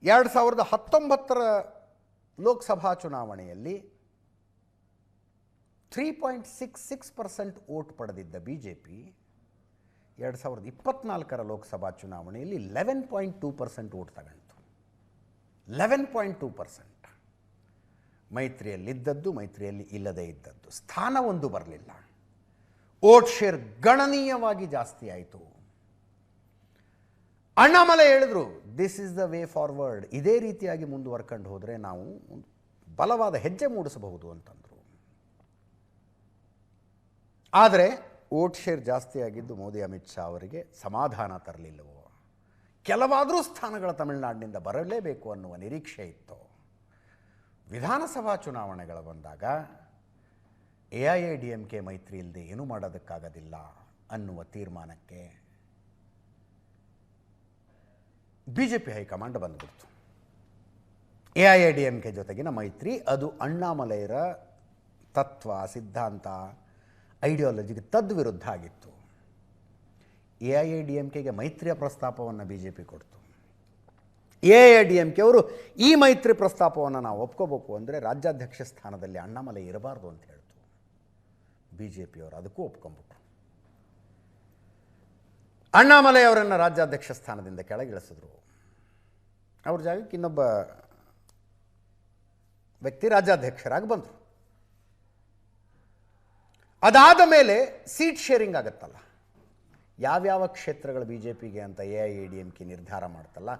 2019 ಲೋಕಸಭಾ ಚುನಾವಣೆಯಲ್ಲಿ 3.66% ವೋಟ್ ಪಡೆದಿದ್ದ ಬಿಜೆಪಿ 2024 ಲೋಕಸಭಾ ಚುನಾವಣೆಯಲ್ಲಿ 11.2% ವೋಟ್ ತಗೊಂತು. 11.2%. ಮೈತ್ರಿಯಲ್ಲಿದ್ದದ್ದು, ಮೈತ್ರಿಯಲ್ಲಿ ಇಲ್ಲದೇ ಇದ್ದದ್ದು, ಸ್ಥಾನ ಒಂದು ಬರಲಿಲ್ಲ. ವೋಟ್ ಶೇರ್ ಗಣನೀಯವಾಗಿ ಜಾಸ್ತಿ ಆಯಿತು. ಅಣ್ಣಾಮಲೈ ಹೇಳಿದ್ರು, this is the way forward, ಇದೇ ರೀತಿಯಾಗಿ ಮುಂದುವರ್ಕೊಂಡು ಹೋದರೆ ನಾವು ಬಲವಾದ ಹೆಜ್ಜೆ ಮೂಡಿಸಬಹುದು ಅಂತಂದರು. ಆದರೆ ವೋಟ್ ಶೇರ್ ಜಾಸ್ತಿ ಆಗಿದ್ದು ಮೋದಿ ಅಮಿತ್ ಶಾ ಅವರಿಗೆ ಸಮಾಧಾನ ತರಲಿಲ್ಲವೋ, ಕೆಲವಾದರೂ ಸ್ಥಾನಗಳ ತಮಿಳುನಾಡಿನಿಂದ ಬರಲೇಬೇಕು ಅನ್ನುವ ನಿರೀಕ್ಷೆ ಇತ್ತು. ವಿಧಾನಸಭಾ ಚುನಾವಣೆಗಳು ಬಂದಾಗ AIADMK ಮೈತ್ರಿ ಇಲ್ಲದೆ ಏನೂ ಮಾಡೋದಕ್ಕಾಗೋದಿಲ್ಲ ಅನ್ನುವ ತೀರ್ಮಾನಕ್ಕೆ BJP ಹೈಕಮಾಂಡ್ ಬಂದುಬಿಡ್ತು. AIADMK ಜೊತೆಗಿನ ಮೈತ್ರಿ ಅದು ಅಣ್ಣಾಮಲೈರ ತತ್ವ, ಸಿದ್ಧಾಂತ, ಐಡಿಯಾಲಜಿಗೆ ತದ್ವಿರುದ್ಧ ಆಗಿತ್ತು. AIADMKಗೆ ಮೈತ್ರಿಯ ಪ್ರಸ್ತಾಪವನ್ನು BJP ಕೊಡ್ತು. AIADMK ಅವರು ಈ ಮೈತ್ರಿ ಪ್ರಸ್ತಾಪವನ್ನು ನಾವು ಒಪ್ಕೋಬೇಕು ಅಂದರೆ ರಾಜ್ಯಾಧ್ಯಕ್ಷ ಸ್ಥಾನದಲ್ಲಿ ಅಣ್ಣಾಮಲೈ ಇರಬಾರ್ದು ಅಂತ ಹೇಳ್ತು. BJP ಅವರು ಅದಕ್ಕೂ ಒಪ್ಕೊಂಡ್ಬಿಟ್ರು. ಅಣ್ಣಾಮಲೈ ಅವರನ್ನು ರಾಜ್ಯಾಧ್ಯಕ್ಷ ಸ್ಥಾನದಿಂದ ಕೆಳಗಿಳಿಸಿದ್ರು. ಅವ್ರ ಜಾಗಕ್ಕೆ ಇನ್ನೊಬ್ಬ ವ್ಯಕ್ತಿ ರಾಜ್ಯಾಧ್ಯಕ್ಷರಾಗಿ ಬಂದರು. ಅದಾದ ಮೇಲೆ ಸೀಟ್ ಶೇರಿಂಗ್ ಆಗುತ್ತಲ್ಲ, ಯಾವ್ಯಾವ ಕ್ಷೇತ್ರಗಳು BJPಗೆ ಅಂತ AIADMK ನಿರ್ಧಾರ ಮಾಡ್ತಲ್ಲ,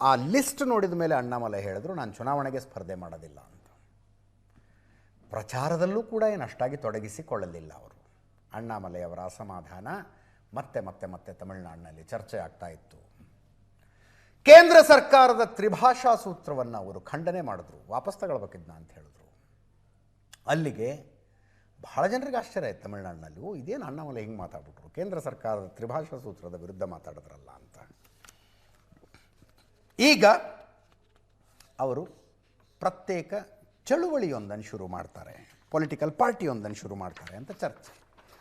ಆ ಲಿಸ್ಟ್ ನೋಡಿದ ಮೇಲೆ ಅಣ್ಣಾಮಲೈ ಹೇಳಿದ್ರು, ನಾನು ಚುನಾವಣೆಗೆ ಸ್ಪರ್ಧೆ ಮಾಡೋದಿಲ್ಲ ಅಂತ. ಪ್ರಚಾರದಲ್ಲೂ ಕೂಡ ಏನಷ್ಟಾಗಿ ತೊಡಗಿಸಿಕೊಳ್ಳಲಿಲ್ಲ ಅವರು. ಅಣ್ಣಾಮಲೈ ಅವರ ಅಸಮಾಧಾನ ಮತ್ತೆ ಮತ್ತೆ ಮತ್ತೆ ತಮಿಳುನಾಡಿನಲ್ಲಿ ಚರ್ಚೆ ಆಗ್ತಾ ಇತ್ತು. ಕೇಂದ್ರ ಸರ್ಕಾರದ ತ್ರಿಭಾಷಾ ಸೂತ್ರವನ್ನು ಅವರು ಖಂಡನೆ ಮಾಡಿದ್ರು, ವಾಪಸ್ ತಗೊಳ್ಬೇಕಿದ್ನ ಅಂತ ಹೇಳಿದ್ರು. ಅಲ್ಲಿಗೆ ಬಹಳ ಜನರಿಗೆ ಆಶ್ಚರ್ಯ ಆಯ್ತು ತಮಿಳುನಾಡಿನಲ್ಲಿ, ಇದೇನು ಅಣ್ಣಾಮಲೈ ಹಿಂಗೆ ಮಾತಾಡ್ಬಿಟ್ರು, ಕೇಂದ್ರ ಸರ್ಕಾರದ ತ್ರಿಭಾಷಾ ಸೂತ್ರದ ವಿರುದ್ಧ ಮಾತಾಡಿದ್ರಲ್ಲ ಅಂತ. ಈಗ ಅವರು ಪ್ರತ್ಯೇಕ ಚಳುವಳಿಯೊಂದನ್ನು ಶುರು ಮಾಡ್ತಾರೆ, ಪೊಲಿಟಿಕಲ್ ಪಾರ್ಟಿಯೊಂದನ್ನು ಶುರು ಮಾಡ್ತಾರೆ ಅಂತ ಚರ್ಚೆ.